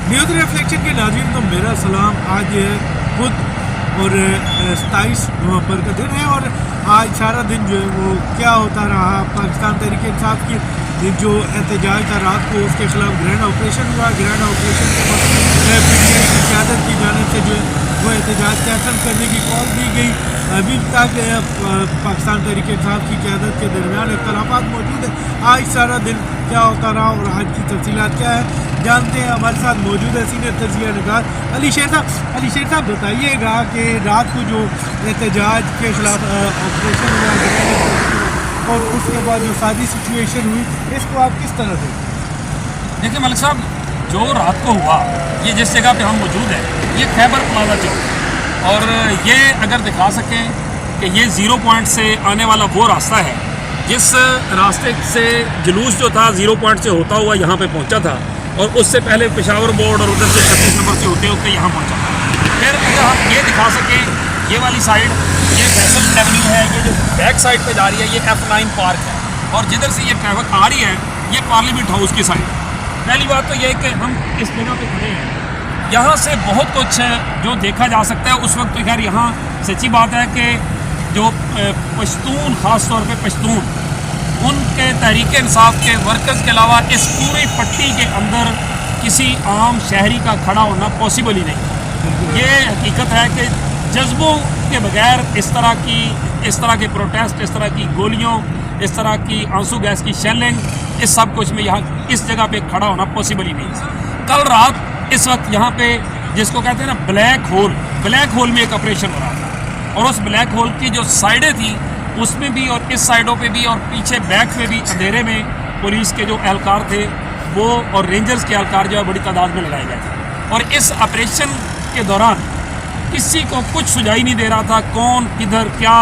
News reflection کے ناظرین کو میرا سلام. آج بدھ اور 27 نومبر کا دن ہے، اور آج سارا دن جو ہے وہ کیا ہوتا رہا. پاکستان تحریک انصاف کی جو احتجاج تھا رات کو، اس کے خلاف گرینڈ آپریشن ہوا. گرینڈ آپریشن کے وقت PTI کی قیادت کی جانب سے جو ہے وہ احتجاج کینسل کرنے کی کال دی گئی. ابھی تک پاکستان تحریک انصاف کی قیادت کے درمیان اختلافات موجود ہیں. آج سارا دن کیا ہوتا رہا اور آج کی تفصیلات کیا ہے جانتے ہیں. ہمارے ساتھ موجود ہے سینئر تجزیہ نگار علی شیر صاحب. علی شیر صاحب بتائیے گا کہ رات کو جو احتجاج کے خلاف آپریشن ہوا اور اس کے بعد جو سازی سچویشن ہوئی، اس کو آپ کس طرح دیکھیں؟ دیکھیں ملک صاحب، جو رات کو ہوا، یہ جس جگہ پہ ہم موجود ہیں یہ خیبر پلازا چوک، اور یہ اگر دکھا سکیں کہ یہ 0 پوائنٹ سے آنے والا وہ راستہ ہے جس راستے سے جلوس جو تھا 0 پوائنٹ سے ہوتا ہوا یہاں پہ پہنچا تھا، اور اس سے پہلے پشاور بورڈ اور ادھر سے 36 نمبر سے ہوتے ہوتے یہاں پہنچا تھا. پھر اگر ہم یہ دکھا سکیں، یہ والی سائڈ یہ فیصل ایونیو ہے، یہ جو بیک سائڈ پہ جا رہی ہے یہ F9 پارک ہے، اور جدھر سے یہ ٹریفک آ رہی ہے یہ پارلیمنٹ ہاؤس کی سائڈ. پہلی بات تو یہ کہ ہم اس جگہ پہ کھڑے ہیں، یہاں سے بہت کچھ ہے جو دیکھا جا سکتا ہے. اس وقت تو خیر یہاں سچی بات ہے کہ جو پشتون، خاص طور پہ پشتون، ان کے تحریک انصاف کے ورکرز کے علاوہ اس پوری پٹی کے اندر کسی عام شہری کا کھڑا ہونا پاسبل ہی نہیں. یہ حقیقت ہے کہ جذبوں کے بغیر اس طرح کے پروٹیسٹ، اس طرح کی گولیوں، اس طرح کی آنسو گیس کی شیلنگ، اس سب کچھ میں یہاں اس جگہ پہ کھڑا ہونا پاسبل ہی نہیں. کل رات اس وقت یہاں پہ جس کو کہتے ہیں نا بلیک ہول میں ایک آپریشن ہو رہا تھا، اور اس بلیک ہول کی جو سائڈیں تھیں اس میں بھی اور اس سائڈوں پہ بھی اور پیچھے بیک میں بھی اندھیرے میں پولیس کے جو اہلکار تھے وہ اور رینجرز کے اہلکار جو ہے بڑی تعداد میں لگائے گئے تھے. اور اس آپریشن کے دوران کسی کو کچھ سجائی نہیں دے رہا تھا، کون کدھر کیا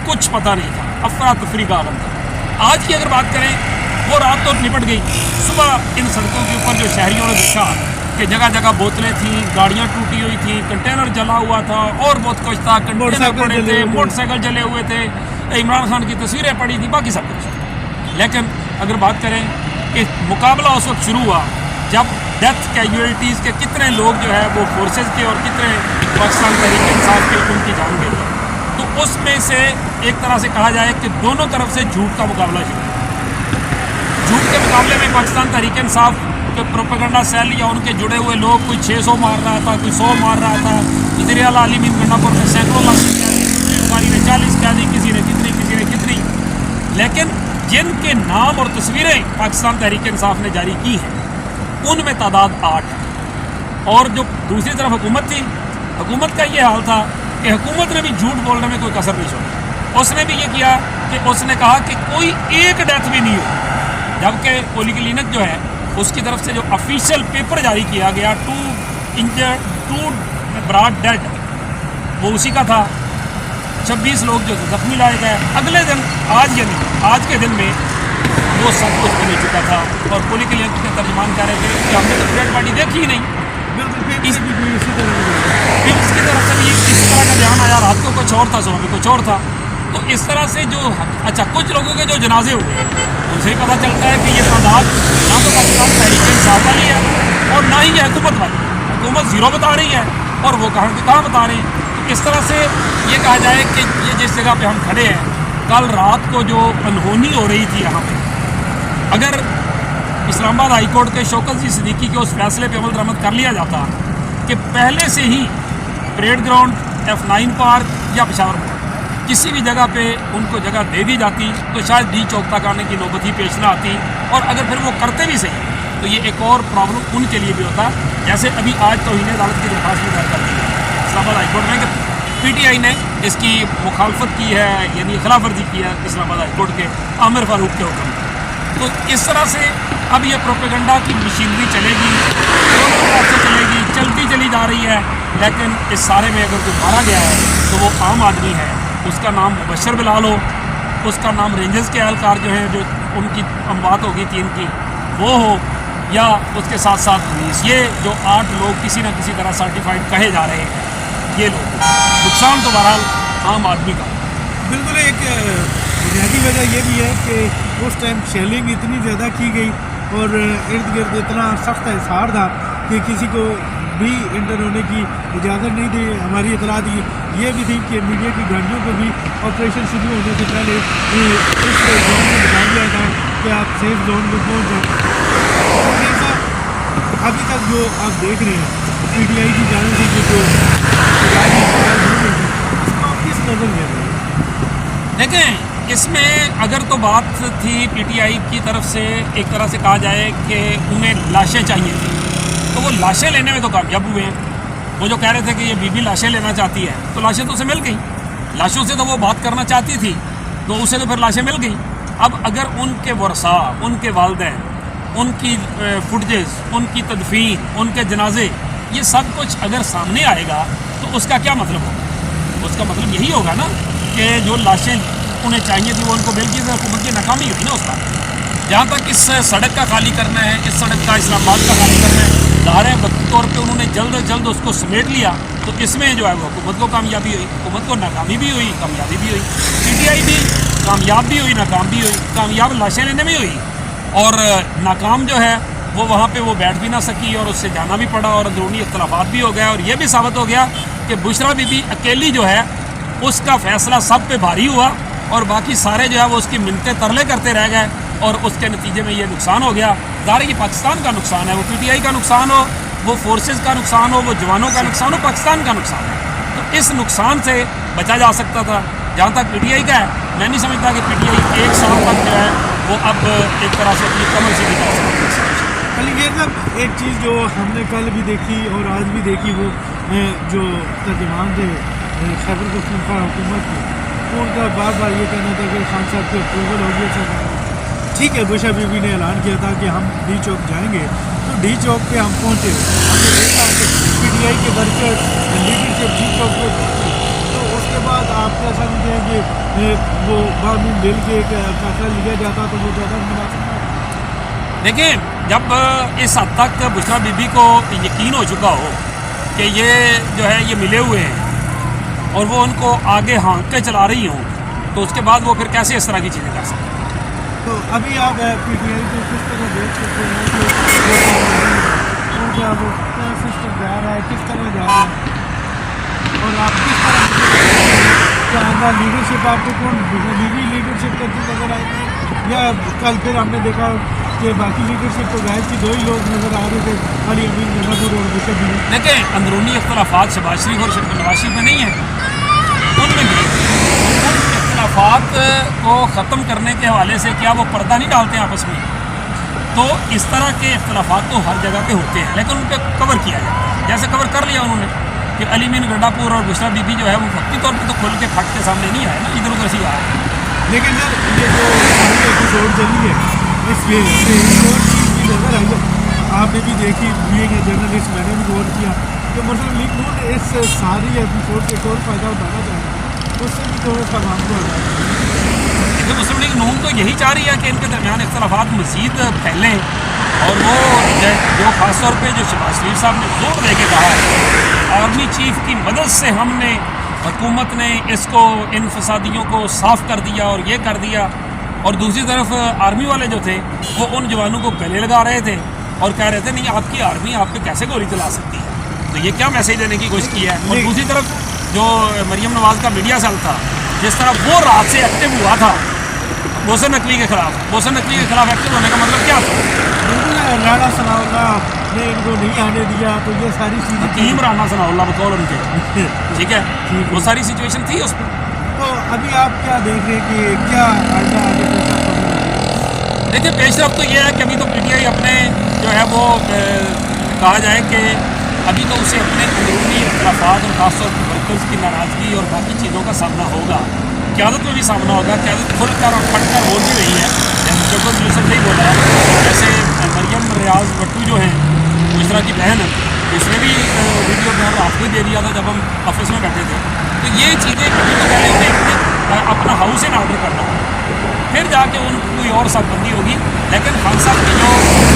کچھ پتہ نہیں تھا، افراتفری کا عالم تھا. آج کی اگر بات کریں، وہ رات تو نپٹ گئی. صبح ان سڑکوں کے اوپر جو شہریوں نے دیکھا کہ جگہ جگہ بوتلیں تھیں، گاڑیاں ٹوٹی ہوئی تھیں، کنٹینر جلا ہوا تھا اور بہت کچھ تھا، کنٹینر پڑے تھے، موٹر سائیکل جلے ہوئے تھے، عمران خان کی تصویریں پڑی تھیں، باقی سب کچھ. لیکن اگر بات کریں کہ مقابلہ اس وقت شروع ہوا جب ڈیتھ کیجویلٹیز کے کتنے لوگ جو ہے وہ فورسز کے اور کتنے پاکستان تحریک انصاف کے ان کی جان گئی، تو اس میں سے ایک طرح سے کہا جائے کہ دونوں طرف سے جھوٹ کا مقابلہ شروع ہوا. جھوٹ کے مقابلے میں پاکستان تحریک انصاف کے پروپیگنڈا سیل یا ان کے جڑے ہوئے لوگ، کوئی 600 مار رہا تھا، کوئی 100 مار رہا تھا. ادھر اعلیٰ عالمین گنڈاپور میں سینکڑوں لاکھ ہماری نے 40 کہہ دی، کسی نے کتنی. لیکن جن کے نام اور تصویریں پاکستان تحریک انصاف نے جاری کی ہیں ان میں تعداد 8 ہے. اور جو دوسری طرف حکومت تھی، حکومت کا یہ حال تھا کہ حکومت نے بھی جھوٹ بولنے میں کوئی کسر نہیں چھوڑی. اس نے بھی یہ کیا کہ اس نے کہا کہ کوئی ایک ڈیتھ بھی نہیں ہوئی، جبکہ پولی کلینک جو ہے اس کی طرف سے جو آفیشیل پیپر جاری کیا گیا 2 انجرڈ 2 براڈ ڈیڈ، وہ اسی کا تھا. 26 لوگ جو زخمی لائے گئے. اگلے دن آج کے دن میں وہ سب کچھ بدل چکا تھا، اور پولی کلینک کے ترجمان کہہ رہے تھے کہ ہم نے تو ڈیڈ باڈی دیکھی ہی نہیں. اس کی طرف سے بھی اس طرح کا بیان آیا، رات کو کچھ اور تھا، صبح میں کچھ اور تھا. تو اس طرح سے جو کچھ لوگوں کے جو جنازے ہوئے ان سے ہی پتہ چلتا ہے کہ یہ تعداد نہ تو پاکستان تحریک انصاف والی ہے اور نہ ہی یہ حکومت والی. حکومت 0 بتا رہی ہے اور وہ کہاں بتا رہے ہیں. تو اس طرح سے یہ کہا جائے کہ یہ جس جگہ پہ ہم کھڑے ہیں، کل رات کو جو انہونی ہو رہی تھی یہاں پہ، اگر اسلام آباد ہائی کورٹ کے شوکت جی صدیقی کے اس فیصلے پہ عمل درآمد کر لیا جاتا کہ پہلے سے ہی پریڈ گراؤنڈ، F9 پارک یا پشاور بورڈ کسی بھی جگہ پہ ان کو جگہ دے دی جاتی تو شاید ڈی چوک تک آنے کی نوبت ہی پیش نہ آتی. اور اگر پھر وہ کرتے بھی صحیح تو یہ ایک اور پرابلم ان کے لیے بھی ہوتا، جیسے ابھی آج توہین عدالت کی درخواست بھی دائر کر دی ہے اسلام آباد ہائی کورٹ میں کہ PTI نے اس کی مخالفت کی ہے، یعنی خلاف ورزی کی ہے اسلام آباد ہائی کورٹ کے عامر فاروق کے حکم. تو اس طرح سے اب یہ پروپیگنڈا کی مشینری چلے گی، دونوں طرف سے چلے گی، چلتی چلی جا رہی ہے. لیکن اس سارے میں اگر کوئی مارا گیا ہے تو وہ عام آدمی ہے، اس کا نام مبشر بلال ہو، اس کا نام رینجرز کے اہلکار جو ہیں جو ان کی اموات ہوگی 3 کی وہ ہو، یا اس کے ساتھ ساتھ یہ جو 8 لوگ کسی نہ کسی طرح سرٹیفائڈ کہے جا رہے ہیں، یہ لوگ نقصان تو بہرحال عام آدمی کا. بالکل ایک بنیادی وجہ یہ بھی ہے کہ اس ٹائم شیلنگ اتنی زیادہ کی گئی اور ارد گرد اتنا سخت حصار تھا कि किसी को भी इंटर होने की इजाज़त नहीं दी। हमारी इतलात ये भी थी कि मीडिया की गाड़ियों को भी ऑपरेशन शुरू होने से पहले इस जोन में बता दिया था कि आप सेफ जोन में पहुँच जाए। अभी तक जो आप देख रहे हैं PTI की जाने से जो गाड़ी इसको आप किस नज़र ले रहे हैं? देखें, इसमें अगर तो बात थी PTI की तरफ से एक तरह से कहा जाए कि उन्हें लाशें चाहिए थी, तो वो लाशें लेने में तो कामयाब हुए हैं। वो जो कह रहे थे कि ये बीबी लाशें लेना चाहती है, तो लाशें तो उसे मिल गई। लाशों से तो वो बात करना चाहती थी, तो उसे तो फिर लाशें मिल गई। अब अगर उनके वरसा, उनके वालिदैन, उनकी फुटेज, उनकी तदफीन, उनके जनाजे, ये सब कुछ अगर सामने आएगा तो उसका क्या मतलब होगा? उसका मतलब यही होगा ना कि जो लाशें उन्हें चाहिए थी वो उनको मिल गई, तो हुकूमत की नाकामी हुई ना उसका। जहाँ तक इस सड़क का खाली करना है, इस सड़क का इस्लामाबाद का खाली करना है, ज़ाहिर है वक्ती तौर पे उन्होंने जल्द अज जल्द उसको समेट लिया, तो इसमें जो है वो हुकूमत को कामयाबी हुई, हुकूमत को नाकामी भी हुई, कामयाबी भी हुई। PTI भी कामयाब भी हुई, नाकाम भी हुई। कामयाब लाशें लेने में हुई, और नाकाम जो है वो वहाँ पे वो बैठ भी ना सकी और उससे जाना भी पड़ा, और अंदरूनी इख्तलाफात भी हो गया। और ये भी साबित हो गया कि बुशरा बीबी अकेली जो है उसका फ़ैसला सब पे भारी हुआ, और बाकी सारे जो है वो उसकी मिन्नतें तरले करते रह गए, और उसके नतीजे में ये नुकसान हो गया। ज़ाहिर है कि पाकिस्तान का नुकसान है, वो PTI का नुकसान हो, वो फोर्सेस का नुकसान हो, वो जवानों का नुकसान हो, पाकिस्तान का नुकसान है। तो इस नुकसान से बचा जा सकता था। जहाँ तक PTI का है, मैं नहीं समझता कि PTI एक साल तक जो है वो अब एक तरह से अपनी कमर से निकाल सकती है। अली ये सब एक चीज़ जो हमने कल भी देखी और आज भी देखी, वो जो तर्जुमान थे खैबर पख्तूनख्वा हुकूमत की, उनका बार बार ये कहना था कि खान साहब की अप्रूवल हो गई सर। ठीक है, बुशरा बीबी ने ऐलान किया था कि हम डी चौक जाएंगे, तो डी चौक पे हम पहुँचे। हमने देखा कि PTI के वर्कर लीडरशिप डी चौक पे पहुँची, तो उसके बाद आप क्या समझते हैं कि वो बानू मिल के एक फैसला लिया जाता तो वो ज़्यादा मुनासिब है? देखिए, जब इस हद तक बुशरा बीबी को यकीन हो चुका हो कि ये जो है ये मिले हुए हैं और वो उनको आगे हाँक के चला रही हों, तो उसके बाद वो फिर कैसे इस तरह की चीज़ें कर सकते हैं? तो अभी आप PTI को किस तरह देख सकते हैं कि उनका वो क्या सिस्टम जा रहा है, किस तरह जा रहा है, और आप किस तरह लीडरशिप आपको कौन बीबी लीडरशिप करती नजर आएगी, या कल फिर हमने देखा कि बाकी लीडरशिप तो गायब की 2 ही लोग नजर आ रहे थे, अली अमीन गंगापुर और बुशरा बीबी। देखें, अंदरूनी इख्तलाफात शहबाज शरीफ और नवाज शरीफ में नहीं है, उनमें भी उन इख्तलाफात को ख़त्म करने के हवाले से क्या वो पर्दा नहीं डालते हैं आपस में? तो इस तरह के इख्तलाफात तो हर जगह पे होते हैं, लेकिन उन पर कवर किया जाए। जैसे कवर कर लिया उन्होंने कि अली अमीन गंगापुर और बुशरा बीबी जो है वो वक्ती तौर पर तो खुल के फट के सामने नहीं आया ना, इधर उधर से आया। लेकिन सर ये जो एपिसोड चली है इसमें और चीज़ भी नजर आई है, आपने भी देखी, जर्नलिस्ट मैंने भी गौर किया कि मुस्लिम लीग नून इस सारी एपिसोड से कौन फ़ायदा उठाना चाहेगा, उससे भी थोड़ा सा मामला हो जाए। तो मुस्लिम लीग नून तो यही चाह रही है कि इनके दरमियान इख्तलाफात मज़ीद फैलें, और वो जो ख़ास तौर पर जो शहबाज शरीफ साहब ने जोर दे के कहा है आर्मी चीफ की मदद से हमने हुकूमत ने इसको इन फसादियों को साफ़ कर दिया और ये कर दिया, और दूसरी तरफ आर्मी वाले जो थे वो उन जवानों को गले लगा रहे थे और कह रहे थे नहीं आपकी आर्मी आप पे कैसे गोली चला सकती है। तो ये क्या मैसेज देने की कोशिश की है। और दूसरी तरफ जो मरियम नवाज़ का मीडिया सेल था, जिस तरह वो रात से एक्टिव हुआ था मोहसिन नकवी के खिलाफ, मोहसिन नकवी के खिलाफ एक्टिव होने का मतलब क्या था? बिल्कुल राणा सनाउल्लाह ने इनको नहीं आने दिया, तो ये सारी चीज़ें हकीम राणा सनाउल्लाह बतौर उनके ठीक है, वो सारी सिचुएशन थी उस पर। तो अभी आप क्या देख रहे हैं कि क्या आगे देखिए, पेशरफ तो ये है कि अभी तो PTI अपने जो है वो कहा जाए कि अभी तो उसे अपने अंदरूनी इख्तलाफात और खासतौर पर वर्कर्स की नाराज़गी और बाकी चीज़ों का सामना होगा, क़यादत में भी सामना होगा। क़यादत खुल कर और फट कर बोल भी रही है, जैसे डॉक्टर यूसुफ नहीं बोला है, जैसे मरियम रियाज भट्टू जो हैं बुशरा की बहन, उसने भी वीडियो में आपको ही दे दिया था जब हम ऑफिस में बैठे थे। तो ये चीज़ें कभी तो पहले उन्हें अपना हाउस इन ऑर्डर करना होगा, फिर जाके उन कोई और साथबंदी होगी। लेकिन खान साहब की जो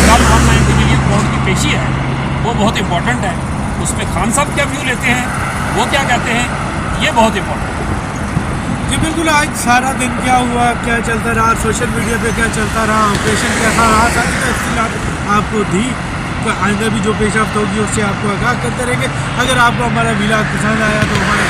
कल ऑनलाइन टेलीविजन कोर्ट की पेशी है वो बहुत इंपॉर्टेंट है, उस पर खान साहब क्या व्यू लेते हैं, वो क्या कहते हैं, ये बहुत इंपॉर्टेंट है। जी बिल्कुल, आज सारा दिन क्या हुआ, क्या चलता रहा, सोशल मीडिया पे क्या चलता रहा, ऑपरेशन कैसा रहा, सारी तफसीलात आपको दी। آئندہ بھی جو پیش رفت ہوگی اس سے آپ کو آگاہ کرتے رہیں گے. اگر آپ کو ہمارا ولاگ پسند آیا تو ہمارا